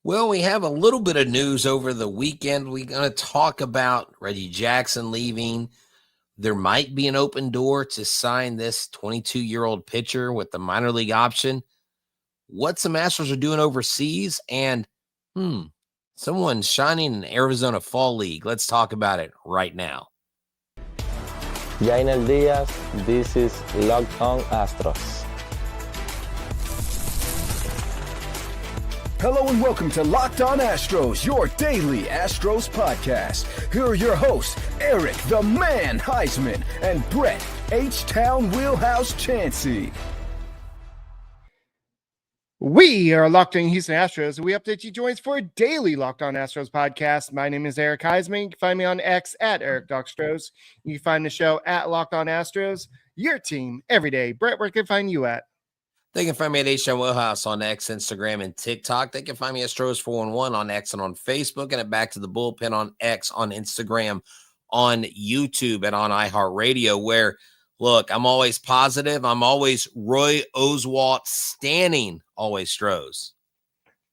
Well, we have a little bit of news over the weekend. We're going to talk about Reggie Jackson leaving. There might be an open door to sign this 22-year-old pitcher with the minor league option. What some Astros are doing overseas, and someone shining in Arizona Fall League. Let's talk about it right now. Jainer Diaz, this is Locked On Astros. Hello and welcome to Locked On Astros, your daily Astros podcast. Here are your hosts, Eric the Man Huysman and Brett H-Town Wheelhouse Chancey. We are Locked On Houston Astros, and we update you joins for a daily Locked On Astros podcast. My name is Eric Huysman. You can find me on X at Eric Dockstros. You can find the show at Locked On Astros, your team every day. Brett, where can I find you at? They can find me at h-town wheelhouse on X, Instagram, and TikTok. They can find me at Astros411 on X and on Facebook, and at Back to the Bullpen on X, on Instagram, on YouTube, and on iHeartRadio, where, look, I'm always positive. I'm always Roy Oswalt standing, always Stros.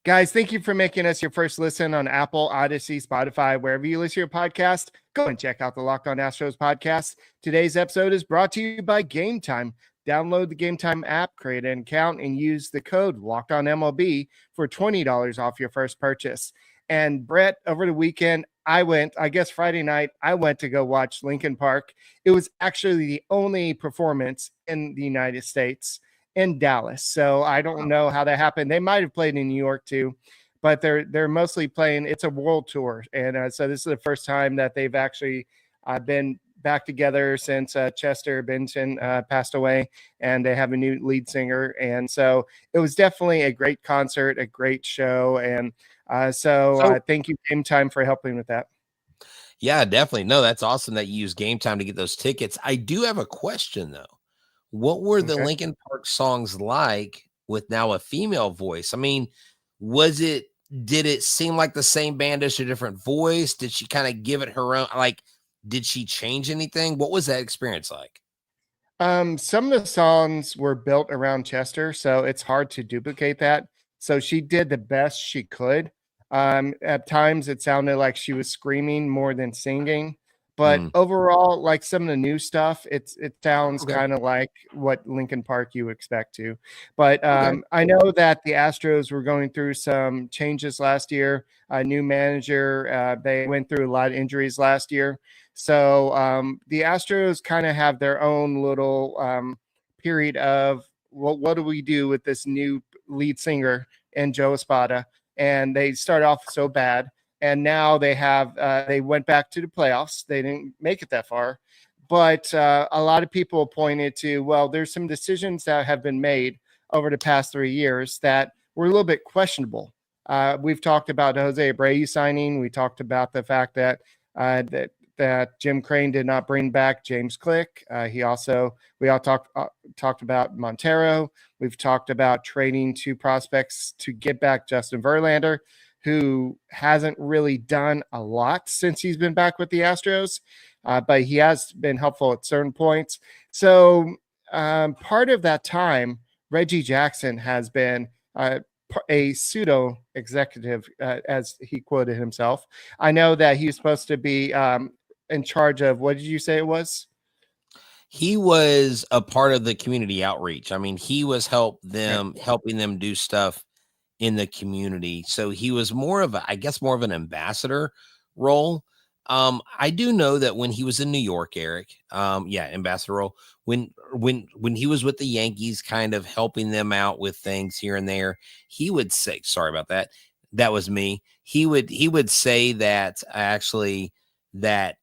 Guys, thank you for making us your first listen on Apple, Odyssey, Spotify, wherever you listen to your podcast. Go and check out the Locked On Astros podcast. Today's episode is brought to you by Game Time. Download the Game Time app, create an account, and use the code LOCKEDONMLB for $20 off your first purchase. And Brett, over the weekend, Friday night, I went to go watch Linkin Park. It was actually the only performance in the United States in Dallas. So I don't know how that happened. They might have played in New York too, but they're mostly playing. It's a world tour. And so this is the first time that they've actually been back together since Chester Bennington passed away, and they have a new lead singer. And so it was definitely a great concert, a great show. And so thank you, Game Time, for helping with that. Yeah, definitely. No, that's awesome that you use Game Time to get those tickets. I do have a question, though. What were the Linkin Park songs like with now a female voice? I mean, did it seem like the same band, as a different voice? Did she kind of give it her own, did she change anything? What was that experience like? Some of the songs were built around Chester, so it's hard to duplicate that. So she did the best she could. At times it sounded like she was screaming more than singing, but overall, like some of the new stuff, it sounds kind of like what Linkin Park you expect to. But I know that the Astros were going through some changes last year. A new manager, they went through a lot of injuries last year. So the Astros kind of have their own little period of what do we do with this new lead singer and Joe Espada? And they start off so bad, and now they went back to the playoffs. They didn't make it that far, but a lot of people pointed to, well, there's some decisions that have been made over the past 3 years that were a little bit questionable. We've talked about Jose Abreu signing. We talked about the fact that that Jim Crane did not bring back James Click. We all talked about Montero. We've talked about trading 2 prospects to get back Justin Verlander, who hasn't really done a lot since he's been back with the Astros, but he has been helpful at certain points. So part of that time, Reggie Jackson has been a pseudo executive, as he quoted himself. I know that he was supposed to be in charge of, what did you say it was? He was a part of the community outreach. I mean, he was helping them do stuff in the community. So he was more of an ambassador role. I do know that when he was in New York, Eric, ambassador role, when he was with the Yankees, kind of helping them out with things here and there, he would say, sorry about that. That was me. He would say that actually that,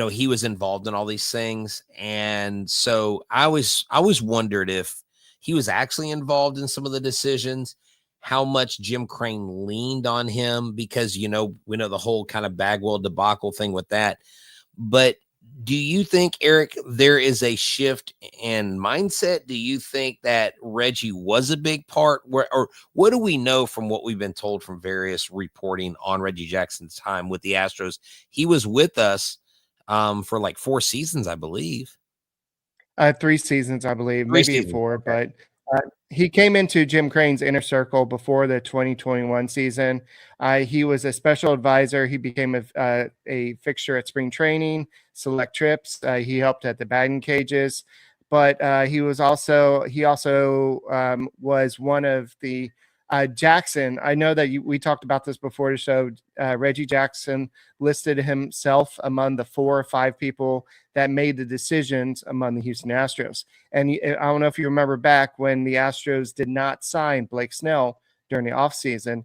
he was involved in all these things. And so I always wondered if he was actually involved in some of the decisions, how much Jim Crane leaned on him, because, we know the whole kind of Bagwell debacle thing with that. But do you think, Eric, there is a shift in mindset? Do you think that Reggie was a big part? Or what do we know from what we've been told from various reporting on Reggie Jackson's time with the Astros? He was with us for like 4 seasons, I believe. 3 seasons, I believe, maybe 4, but He came into Jim Crane's inner circle before the 2021 season. He was a special advisor. He became a fixture at spring training, select trips. He helped at the batting cages, but he also was one of the Jackson. I know that we talked about this before the show. Reggie Jackson listed himself among the 4 or 5 people that made the decisions among the Houston Astros. And I don't know if you remember back when the Astros did not sign Blake Snell during the offseason.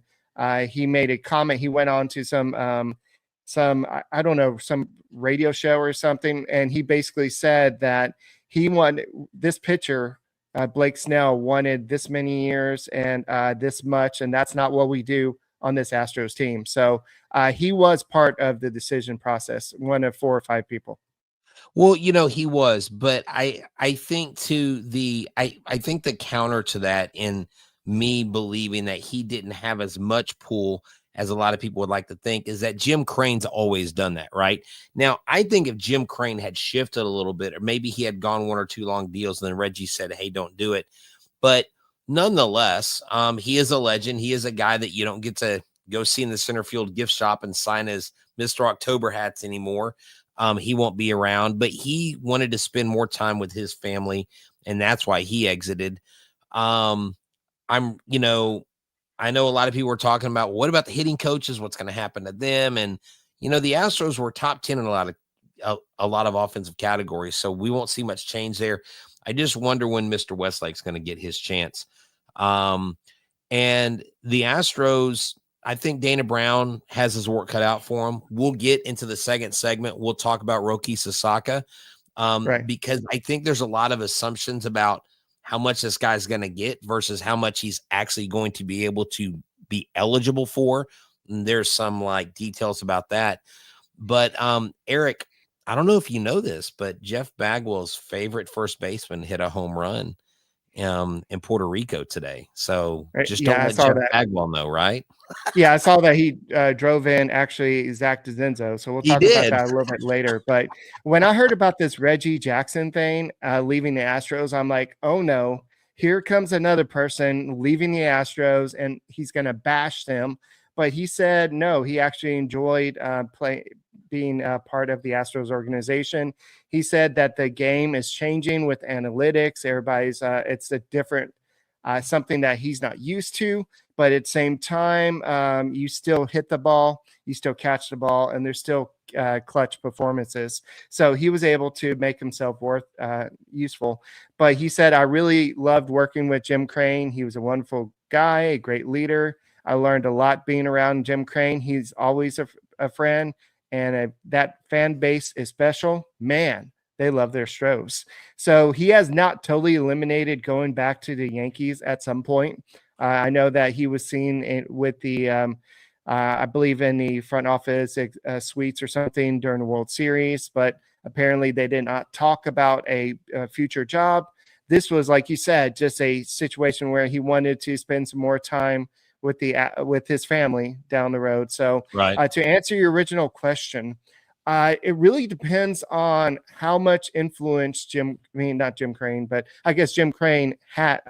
He made a comment. He went on to some I don't know, some radio show or something, and he basically said that he wanted this pitcher. Blake Snell wanted this many years and this much, and that's not what we do on this Astros team. So he was part of the decision process, one of 4 or 5 people. Well, he was, but I think I think the counter to that in me believing that he didn't have as much pull as a lot of people would like to think is that Jim Crane's always done that, right? Now, I think if Jim Crane had shifted a little bit, or maybe he had gone 1 or 2 long deals, and then Reggie said, hey, don't do it. But nonetheless, he is a legend. He is a guy that you don't get to go see in the center field gift shop and sign his Mr. October hats anymore. He won't be around, but he wanted to spend more time with his family, and that's why he exited. I know a lot of people were talking about what about the hitting coaches? What's going to happen to them? And the Astros were top 10 in a lot of offensive categories, so we won't see much change there. I just wonder when Mr. Westlake's going to get his chance. And the Astros, I think Dana Brown has his work cut out for him. We'll get into the second segment. We'll talk about Roki Sasaki because I think there's a lot of assumptions about how much this guy's going to get versus how much he's actually going to be able to be eligible for. And there's some details about that. But Eric, I don't know if you know this, but Jeff Bagwell's favorite first baseman hit a home run in Puerto Rico today. So just don't let Jeff Bagwell know, right? Yeah, I saw that he drove in actually Zach DeZenzo. So we'll talk about that a little bit later. But when I heard about this Reggie Jackson thing, leaving the Astros, I'm like, oh no, here comes another person leaving the Astros and he's going to bash them. But he said, no, he actually enjoyed being part of the Astros organization. He said that the game is changing with analytics. Everybody's it's a different something that he's not used to, but at the same time, you still hit the ball, you still catch the ball, and there's still clutch performances. So he was able to make himself useful. But he said, I really loved working with Jim Crane. He was a wonderful guy, a great leader. I learned a lot being around Jim Crane. He's always a friend, and that fan base is special. Man, they love their Astros. So he has not totally eliminated going back to the Yankees at some point. I know that he was seen with the, I believe in the front office suites or something during the World Series, but apparently they did not talk about a future job. This was, like you said, just a situation where he wanted to spend some more time with his family down the road. So to answer your original question, it really depends on how much influence not Jim Crane, but I guess Jim Crane had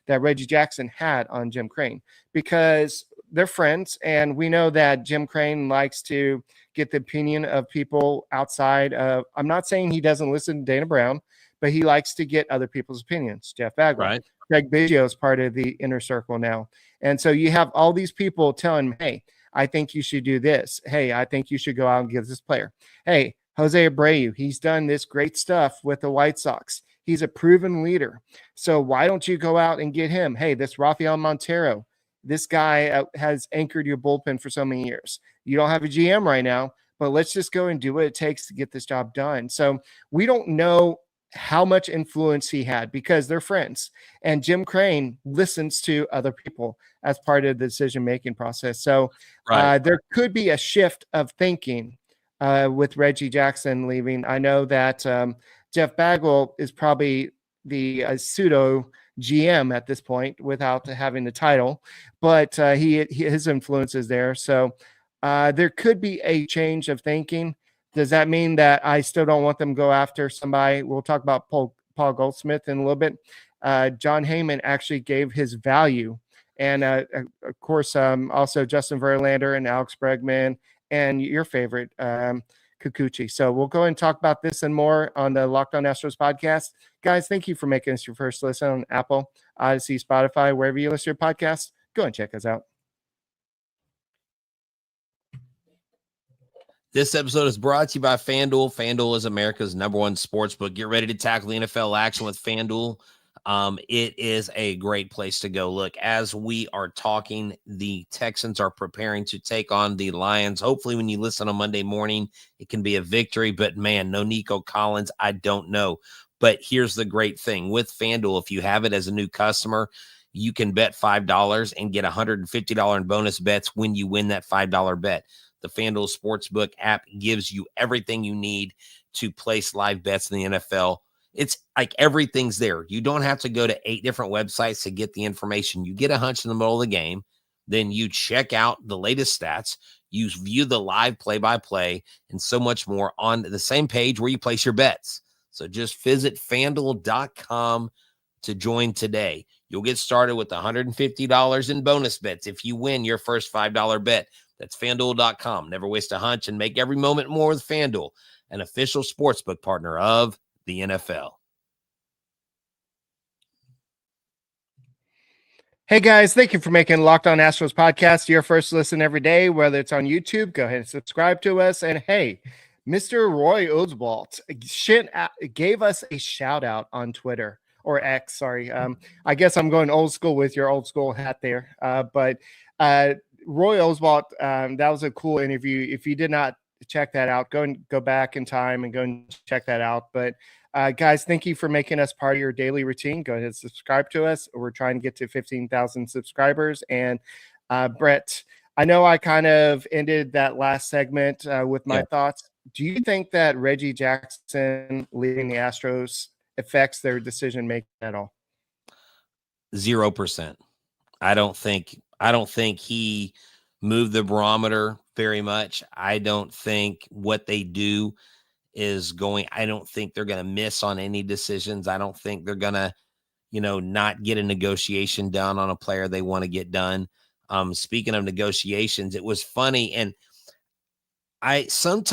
that Reggie Jackson had on Jim Crane, because they're friends. And we know that Jim Crane likes to get the opinion of people outside of, I'm not saying he doesn't listen to Dana Brown, but he likes to get other people's opinions. Jeff Bagwell, right. Craig Biggio is part of the inner circle now. And so you have all these people telling him, hey, I think you should do this. Hey, I think you should go out and give this player. Hey, Jose Abreu, he's done this great stuff with the White Sox. He's a proven leader. So why don't you go out and get him? Hey, this Rafael Montero, this guy has anchored your bullpen for so many years. You don't have a GM right now, but let's just go and do what it takes to get this job done. So we don't know how much influence he had because they're friends. And Jim Crane listens to other people as part of the decision-making process. So there could be a shift of thinking with Reggie Jackson leaving. I know that Jeff Bagwell is probably the pseudo GM at this point without having the title, but his influence is there. So there could be a change of thinking. Does that mean that I still don't want them to go after somebody? We'll talk about Paul Goldsmith in a little bit. John Heyman actually gave his value. And of course, also Justin Verlander and Alex Bregman and your favorite, Kikuchi. So we'll go and talk about this and more on the Locked On Astros podcast. Guys, thank you for making us your first listen on Apple, Odyssey, Spotify, wherever you listen to your podcast. Go and check us out. This episode is brought to you by FanDuel. FanDuel is America's #1 sportsbook. Get ready to tackle the NFL action with FanDuel. It is a great place to go. Look, as we are talking, the Texans are preparing to take on the Lions. Hopefully, when you listen on Monday morning, it can be a victory. But, man, no Nico Collins, I don't know. But here's the great thing. With FanDuel, if you have it as a new customer, you can bet $5 and get $150 in bonus bets when you win that $5 bet. The FanDuel Sportsbook app gives you everything you need to place live bets in the NFL. It's like everything's there. You don't have to go to 8 different websites to get the information. You get a hunch in the middle of the game. Then you check out the latest stats. You view the live play-by-play and so much more on the same page where you place your bets. So just visit FanDuel.com to join today. You'll get started with $150 in bonus bets if you win your first $5 bet. That's FanDuel.com. Never waste a hunch and make every moment more with FanDuel, an official sportsbook partner of the NFL. Hey guys, thank you for making Locked On Astros podcast your first listen every day. Whether it's on YouTube, go ahead and subscribe to us. And hey, Mr. Roy Oswalt gave us a shout out on Twitter or X. Sorry, I guess I'm going old school with your old school hat there. But Roy Oswalt, that was a cool interview. If you did not check that out, go back in time and go and check that out. But guys, thank you for making us part of your daily routine. Go ahead and subscribe to us. We're trying to get to 15,000 subscribers. And Brett, I know I kind of ended that last segment with my thoughts. Do you think that Reggie Jackson leaving the Astros affects their decision making at all? 0%. I don't think he moved the barometer very much. I don't think what they do is I don't think they're going to miss on any decisions. I don't think they're going to, not get a negotiation done on a player they want to get done. Speaking of negotiations, it was funny. And I find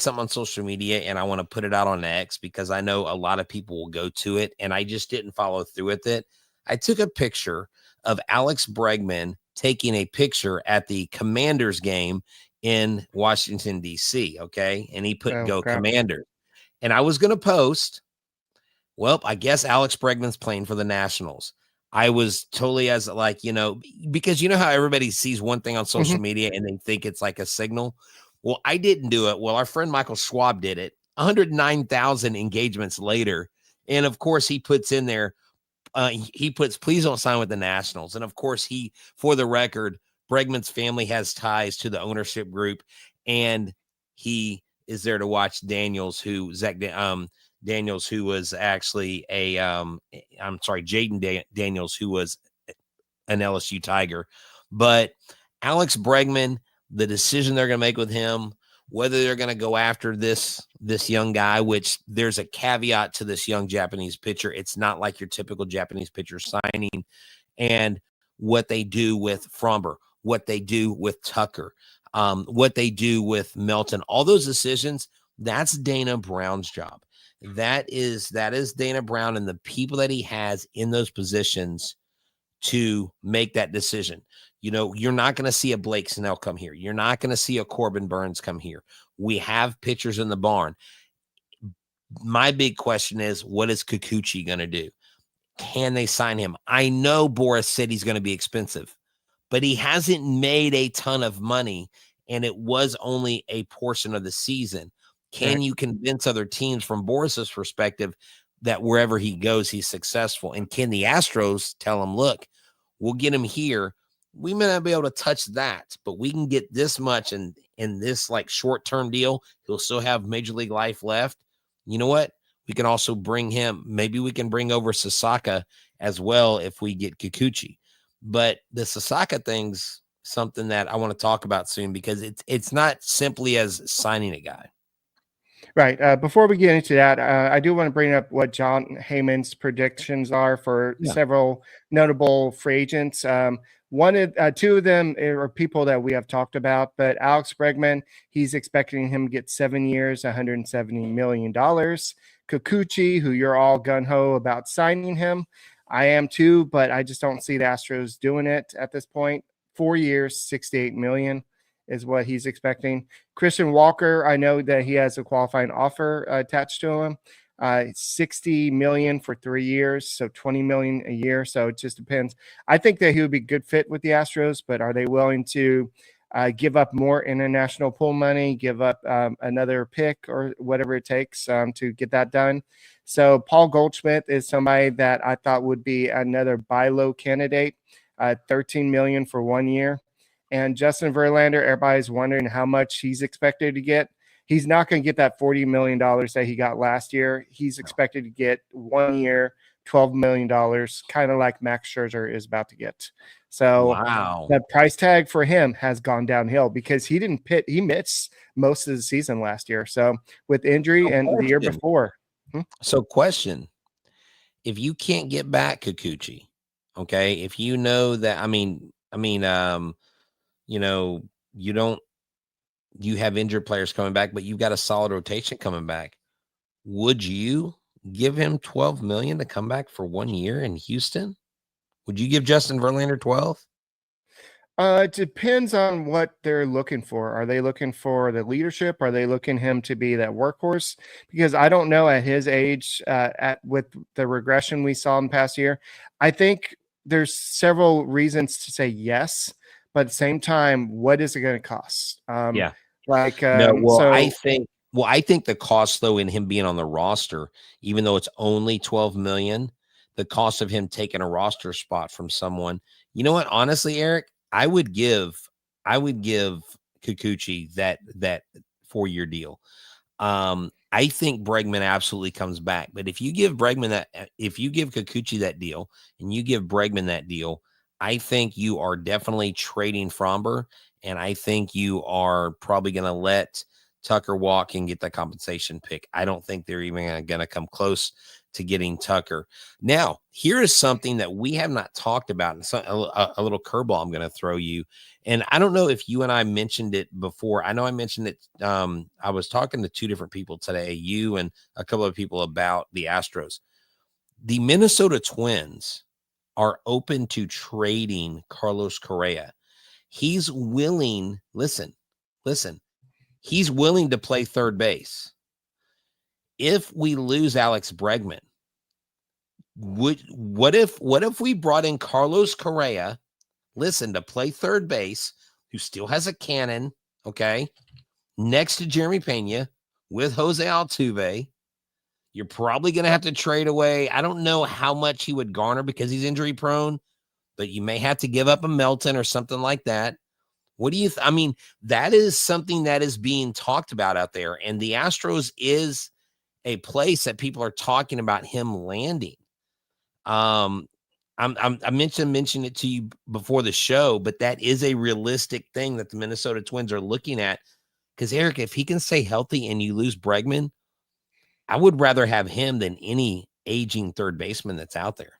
something on social media and I want to put it out on X because I know a lot of people will go to it and I just didn't follow through with it. I took a picture of Alex Bregman taking a picture at the Commanders game in Washington, D.C., okay? And he put "Go Commanders." And I was going to post, well, I guess Alex Bregman's playing for the Nationals. I was totally because you know how everybody sees one thing on social media and they think it's like a signal? Well, I didn't do it. Well, our friend Michael Schwab did it. 109,000 engagements later. And, of course, he puts in there, he puts, please don't sign with the Nationals. And of course, for the record, Bregman's family has ties to the ownership group, and he is there to watch Daniels, Jaden Daniels, who was an LSU Tiger. But Alex Bregman, the decision they're going to make with him, whether they're going to go after this young guy, which there's a caveat to this young Japanese pitcher. It's not like your typical Japanese pitcher signing, and what they do with Fromber, what they do with Tucker, what they do with Melton, all those decisions, that's Dana Brown's job. That is Dana Brown and the people that he has in those positions to make that decision. You're not going to see a Blake Snell come here. You're not going to see a Corbin Burns come here. We have pitchers in the barn. My big question is, what is Kikuchi going to do? Can they sign him? I know Boris said he's going to be expensive, but he hasn't made a ton of money, and it was only a portion of the season. Can you convince other teams from Boris's perspective that wherever he goes, he's successful? And can the Astros tell him, look, we'll get him here. We may not be able to touch that, but we can get this much in this like short-term deal. He'll still have Major League life left. You know what? We can also bring him. Maybe we can bring over Sasaki as well if we get Kikuchi. But the Sasaki thing's something that I want to talk about soon because it's not simply as signing a guy. Right. Before we get into that, I do want to bring up what John Heyman's predictions are for several notable free agents. Two of them are people that we have talked about, but Alex Bregman, he's expecting him to get 7 years, $170 million. Kikuchi, who you're all gung-ho about signing him. I am too, but I just don't see the Astros doing it at this point. 4 years, $68 million is what he's expecting. Christian Walker, I know that he has a qualifying offer attached to him. $60 million for 3 years, so $20 million a year. So it just depends. I think that he would be a good fit with the Astros, but are they willing to give up more international pool money, give up another pick or whatever it takes to get that done? So Paul Goldschmidt is somebody that I thought would be another buy low candidate, $13 million for 1 year. And Justin Verlander, everybody's wondering how much he's expected to get. He's not going to get that $40 million that he got last year. He's expected to get 1 year, $12 million, kind of like Max Scherzer is about to get. So the price tag for him has gone downhill because he missed most of the season last year. So with injury and the year before. So question, if you can't get back Kikuchi, okay, if you know that, you have injured players coming back, but you've got a solid rotation coming back. Would you give him $12 million to come back for 1 year in Houston? Would you give Justin Verlander 12? It depends on what they're looking for. Are they looking for the leadership? Are they looking him to be that workhorse? Because I don't know at his age, with the regression we saw in the past year, I think there's several reasons to say yes, but at the same time, what is it going to cost? I think the cost though in him being on the roster, even though it's only $12 million, the cost of him taking a roster spot from someone, you know what? Honestly, Eric, I would give Kikuchi that 4-year deal. I think Bregman absolutely comes back, but if you give Kikuchi that deal and you give Bregman that deal, I think you are definitely trading Fromber, and I think you are probably going to let Tucker walk and get the compensation pick. I don't think they're even going to come close to getting Tucker. Now, here is something that we have not talked about, and a little curveball I'm going to throw you. And I don't know if you and I mentioned it before. I know I mentioned it. I was talking to 2 different people today, you and a couple of people, about the Astros. The Minnesota Twins are open to trading Carlos Correa. He's willing, listen, he's willing to play third base. If we lose Alex Bregman, what if we brought in Carlos Correa, to play third base, who still has a cannon, okay, next to Jeremy Pena with Jose Altuve? You're probably going to have to trade away. I don't know how much he would garner because he's injury prone, but you may have to give up a Melton or something like that. What do you that is something that is being talked about out there, and the Astros is a place that people are talking about him landing. I mentioned it to you before the show, but that is a realistic thing that the Minnesota Twins are looking at. Because Eric, if he can stay healthy and you lose Bregman, I would rather have him than any aging third baseman that's out there.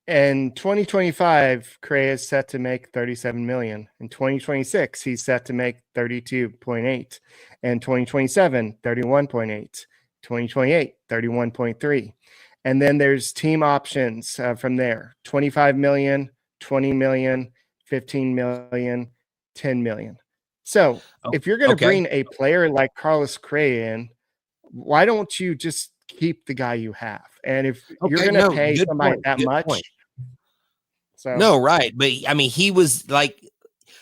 In 2025, Correa is set to make $37 million. In 2026, he's set to make $32.8. In 2027, $31.8. 2028, $31.3. And then there's team options from there: $25 million, $20 million, $15 million, $10 million. So if you're going to bring a player like Carlos Correa in, why don't you just keep the guy you have? And if you're going to pay somebody that much. So no, right. But he was like,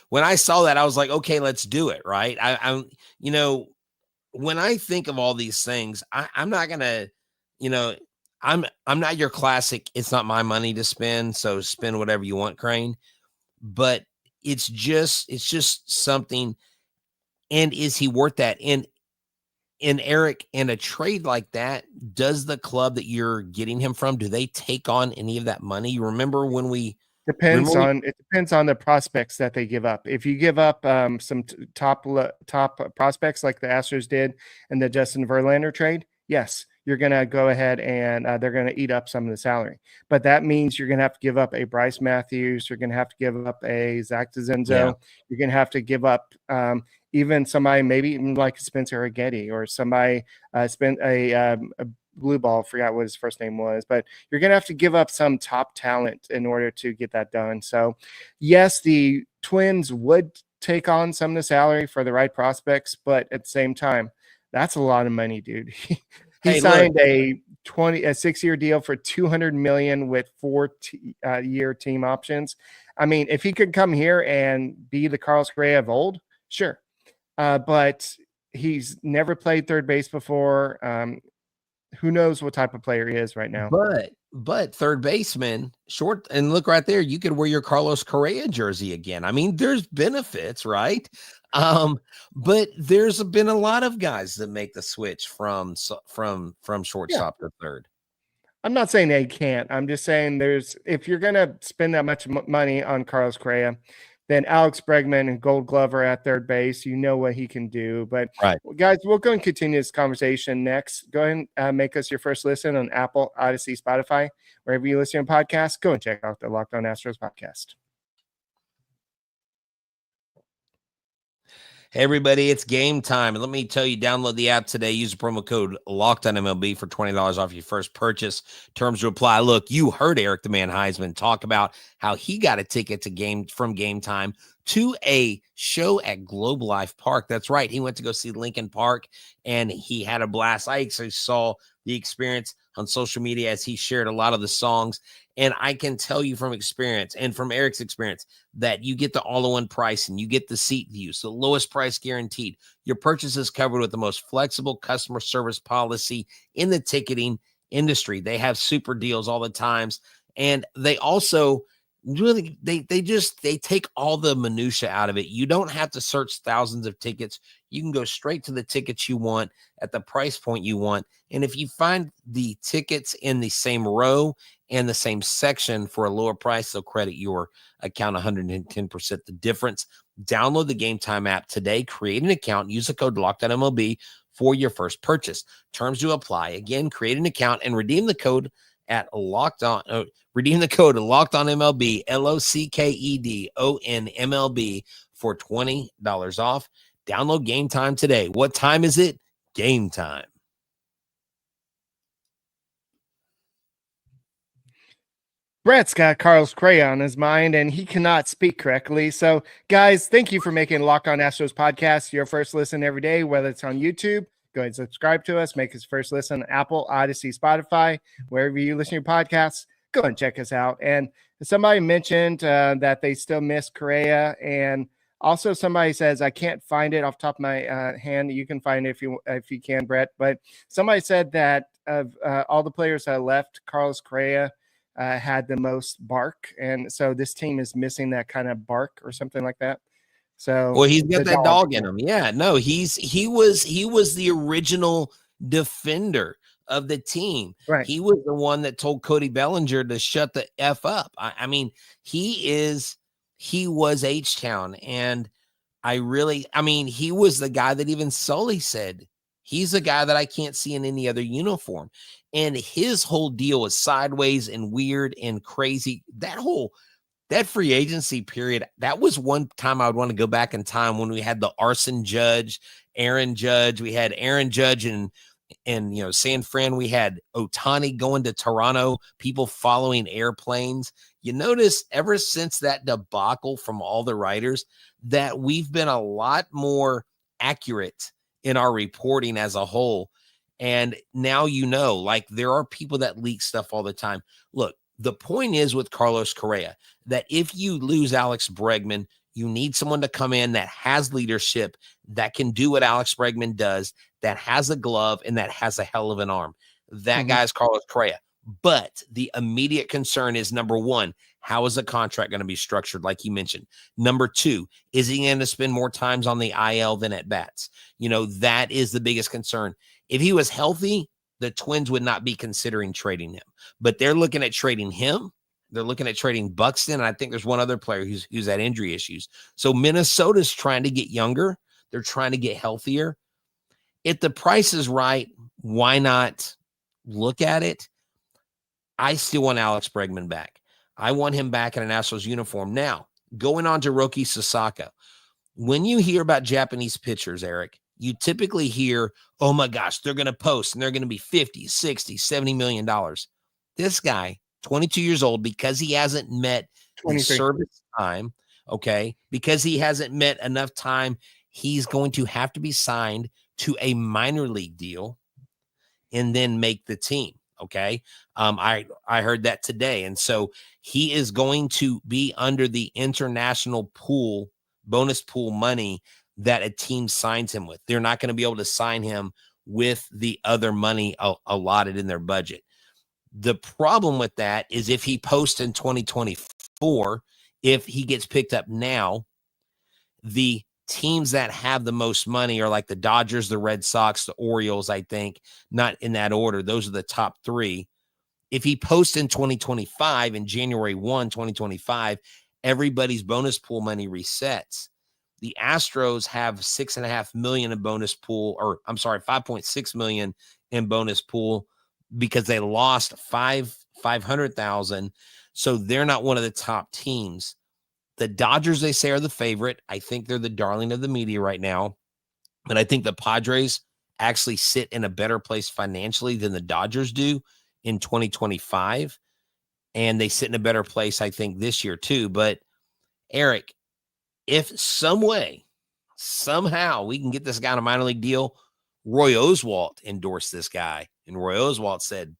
when I saw that, I was like, okay, let's do it. Right. When I think of all these things, I'm not going to, I'm not your classic, it's not my money to spend, so spend whatever you want, Crane. But it's just something. And is he worth that? And Eric, in a trade like that, does the club that you're getting him from, do they take on any of that money? You remember when we Depends on the prospects that they give up. If you give up some top prospects like the Astros did in the Justin Verlander trade, yes, you're going to go ahead and they're going to eat up some of the salary. But that means you're going to have to give up a Bryce Matthews. You're going to have to give up a Zach DeZenzo. Yeah. You're going to have to give up even somebody, maybe even like Spencer Aggetti, or somebody spent a blue ball, forgot what his first name was, but you're going to have to give up some top talent in order to get that done. So yes, the Twins would take on some of the salary for the right prospects, but at the same time, that's a lot of money, dude. He signed a 6-year deal for $200 million with 4-year team options. I mean, if he could come here and be the Carlos Correa of old, sure. But he's never played third base before. Who knows what type of player he is right now? But third baseman, short, and look right there, you could wear your Carlos Correa jersey again. I mean, there's benefits, right? But there's been a lot of guys that make the switch from shortstop to third. I'm not saying they can't. I'm just saying if you're going to spend that much money on Carlos Correa, then Alex Bregman and Gold Glover at third base, you know what he can do. But guys, we're going to continue this conversation next. Go ahead and make us your first listen on Apple, Odyssey, Spotify, wherever you listen to podcasts. Go and check out the Locked On Astros podcast. Hey, everybody, it's game time. And let me tell you, download the app today. Use the promo code LOCKEDONMLB for $20 off your first purchase. Terms to apply. Look, you heard Eric the Man Huysman talk about how he got a ticket from Game Time to a show at Globe Life Park. That's right. He went to go see Linkin Park, and he had a blast. I actually saw the experience on social media as he shared a lot of the songs. And I can tell you from experience and from Eric's experience that you get the all-in-one price and you get the seat views, the lowest price guaranteed. Your purchase is covered with the most flexible customer service policy in the ticketing industry. They have super deals all the times. And they also really, they take all the minutia out of it. You don't have to search thousands of tickets. You can go straight to the tickets you want at the price point you want. And if you find the tickets in the same row and the same section for a lower price, they'll credit your account 110% the difference. Download the Game Time app today, create an account, use the code LOCKEDONMLB for your first purchase. Terms to apply. Again, create an account and redeem the code at redeem the code LOCKEDONMLB, LOCKEDONMLB for $20 off. Download Game Time today. What time is it? Game time. Brett's got Carlos Correa on his mind, and he cannot speak correctly. So, guys, thank you for making Locked On Astros podcast your first listen every day, whether it's on YouTube. Go ahead and subscribe to us. Make us first listen on Apple, Odyssey, Spotify, wherever you listen to your podcasts. Go and check us out. And somebody mentioned that they still miss Correa, and also somebody says, I can't find it off the top of my hand. You can find it if you can, Brett. But somebody said that of all the players that left, Carlos Correa had the most bark, and so this team is missing that kind of bark or something like that. So, well, he's got that dog in him. Yeah, no, he was the original defender of the team. Right. He was the one that told Cody Bellinger to shut the F up. I mean, he was H-Town, and he was the guy that even Sully said, he's the guy that I can't see in any other uniform. And his whole deal was sideways and weird and crazy. That free agency period, that was one time I would want to go back in time when we had the arson judge, Aaron Judge. We had Aaron Judge and San Fran. We had Ohtani going to Toronto, people following airplanes. You notice ever since that debacle from all the writers that we've been a lot more accurate in our reporting as a whole. And now, there are people that leak stuff all the time. Look, the point is with Carlos Correa that if you lose Alex Bregman, you need someone to come in that has leadership, that can do what Alex Bregman does, that has a glove, and that has a hell of an arm. That guy's Carlos Correa. But the immediate concern is, number one, how is the contract going to be structured, like you mentioned? Number two, is he going to spend more times on the IL than at bats? That is the biggest concern. If he was healthy, the Twins would not be considering trading him. But they're looking at trading him. They're looking at trading Buxton, and I think there's one other player who's had injury issues. So Minnesota's trying to get younger. They're trying to get healthier. If the price is right, why not look at it? I still want Alex Bregman back. I want him back in an Astros uniform. Now, going on to Roki Sasaki. When you hear about Japanese pitchers, Eric, you typically hear, oh my gosh, they're going to post and they're going to be 50, 60, $70 million. This guy, 22 years old, because he hasn't met the service time, okay, because he hasn't met enough time, he's going to have to be signed to a minor league deal and then make the team, okay? I heard that today. And so he is going to be under the international pool, bonus pool money that a team signs him with. They're not going to be able to sign him with the other money allotted in their budget. The problem with that is if he posts in 2024, if he gets picked up now, the teams that have the most money are like the Dodgers, the Red Sox, the Orioles, I think, not in that order. Those are the top three. If he posts in 2025, in January 1, 2025, everybody's bonus pool money resets. The Astros have $6.5 million in bonus pool, or I'm sorry, $5.6 million in bonus pool because they lost $500,000. So they're not one of the top teams. The Dodgers, they say, are the favorite. I think they're the darling of the media right now. But I think the Padres actually sit in a better place financially than the Dodgers do in 2025. And they sit in a better place, I think, this year too. But Eric, if some way, somehow we can get this guy on a minor league deal, Roy Oswalt endorsed this guy. And Roy Oswalt said,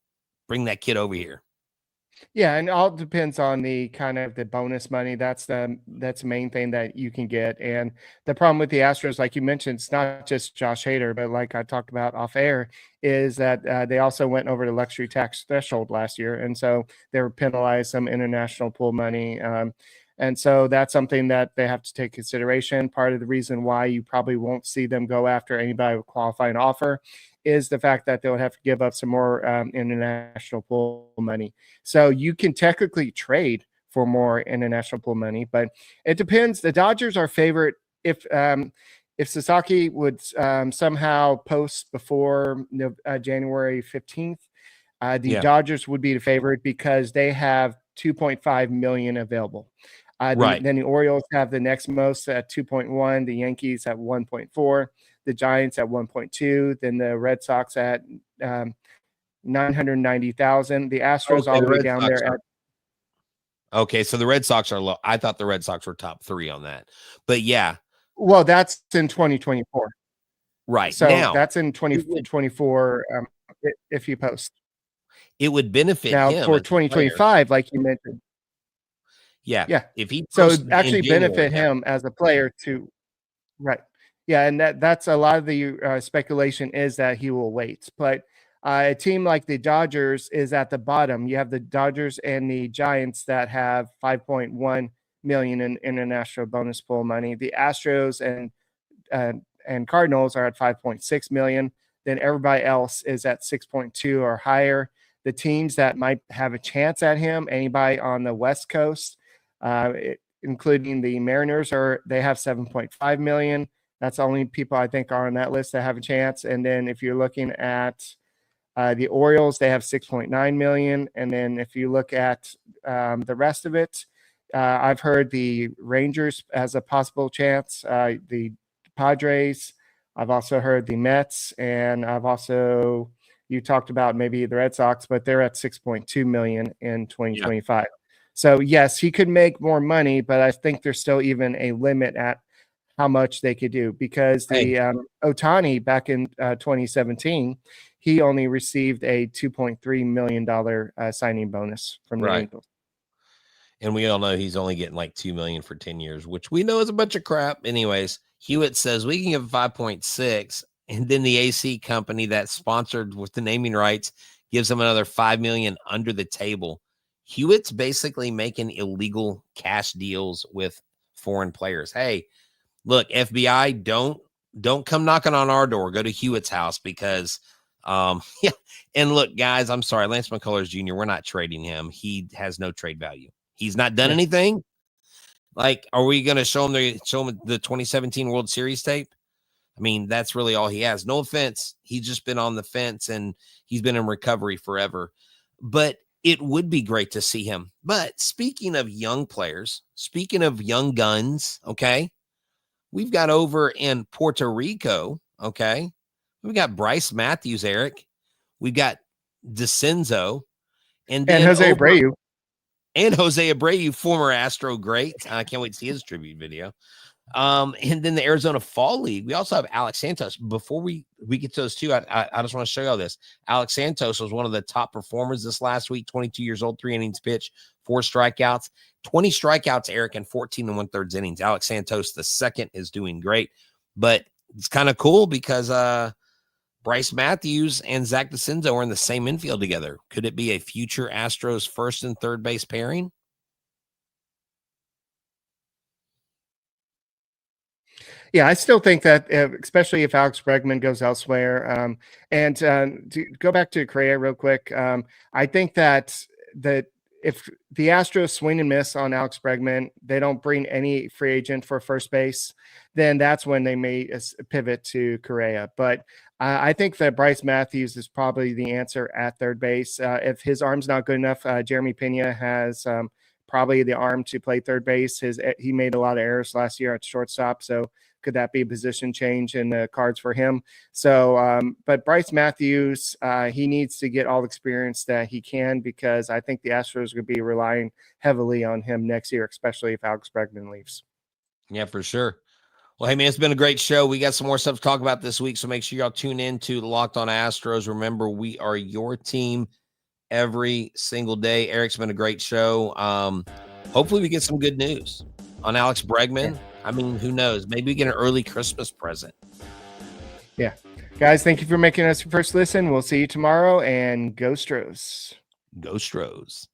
bring that kid over here. Yeah, and all depends on the kind of the bonus money. That's the main thing that you can get. And the problem with the Astros, like you mentioned, it's not just Josh Hader, but like I talked about off air, is that they also went over the luxury tax threshold last year, and so they were penalized some international pool money. And so that's something that they have to take consideration. Part of the reason why you probably won't see them go after anybody with qualifying offer is the fact that they'll have to give up some more international pool money. So you can technically trade for more international pool money, but it depends. The Dodgers are favorite if Sasaki would somehow post before January 15th. Dodgers would be the favorite because they have $2.5 million available. Right. Then the Orioles have the next most at 2.1. The Yankees at 1.4. The Giants at 1.2. Then the Red Sox at 990,000. The Astros all the way down there at. Okay, so the Red Sox are low. I thought the Red Sox were top 3 on that, but yeah. Well, that's in 2024. Right. So now, that's in 2024 if you post. It would benefit now him for 2025, like you mentioned. Yeah. If he so it actually benefit him as a player to, right. Yeah, and that's a lot of the speculation is that he will wait. But a team like the Dodgers is at the bottom. You have the Dodgers and the Giants that have $5.1 million in international bonus pool money. The Astros and Cardinals are at $5.6 million. Then everybody else is at 6.2 or higher. The teams that might have a chance at him, anybody on the West Coast, including the Mariners, they have 7.5 million. That's the only people I think are on that list that have a chance. And then if you're looking at the Orioles, they have 6.9 million. And then if you look at the rest of it, I've heard the Rangers has a possible chance, the Padres. I've also heard the Mets, and you talked about maybe the Red Sox, but they're at 6.2 million in 2025. Yeah. So yes, he could make more money, but I think there's still even a limit at how much they could do because the Ohtani back in 2017, he only received a $2.3 million signing bonus from the Angels. And we all know he's only getting like $2 million for 10 years, which we know is a bunch of crap. Anyways, Hewitt says we can give 5.6, and then the AC company that's sponsored with the naming rights gives them another $5 million under the table. Hewitt's basically making illegal cash deals with foreign players. Hey, look, FBI, don't come knocking on our door. Go to Hewitt's house because Yeah. And look, guys, I'm sorry, Lance McCullers Jr., we're not trading him. He has no trade value. He's not done anything. Like, are we going to show him the 2017 World Series tape? I mean, that's really all he has. No offense. He's just been on the fence and he's been in recovery forever. But it would be great to see him. But speaking of young players, speaking of young guns, okay, we've got over in Puerto Rico, okay, we've got Bryce Matthews, Eric. We've got DeCenzo. And Jose Abreu. And Jose Abreu, former Astro great. I can't wait to see his tribute video. And then the Arizona Fall League. We also have Alex Santos. Before we get to those two, I just want to show y'all this. Alex Santos was one of the top performers this last week, 22 years old, 3 innings pitch, 4 strikeouts, 20 strikeouts, Eric, and 14 1/3 innings. Alex Santos, the second, is doing great. But it's kind of cool because Bryce Matthews and Zach DeCenzo are in the same infield together. Could it be a future Astros first and third base pairing? Yeah, I still think that, especially if Alex Bregman goes elsewhere. And to go back to Correa real quick, I think that if the Astros swing and miss on Alex Bregman, they don't bring any free agent for first base, then that's when they may pivot to Correa. But I think that Bryce Matthews is probably the answer at third base. If his arm's not good enough, Jeremy Pena has probably the arm to play third base. He made a lot of errors last year at shortstop, so could that be a position change in the cards for him? So, but Bryce Matthews, he needs to get all the experience that he can, because I think the Astros are going to be relying heavily on him next year, especially if Alex Bregman leaves. Yeah, for sure. Well, hey, man, it's been a great show. We got some more stuff to talk about this week, so make sure y'all tune in to the Locked On Astros. Remember, we are your team every single day. Eric's been a great show. Hopefully we get some good news on Alex Bregman. I mean, who knows? Maybe we get an early Christmas present. Yeah. Guys, thank you for making us your first listen. We'll see you tomorrow, and go Stros. Go Stros.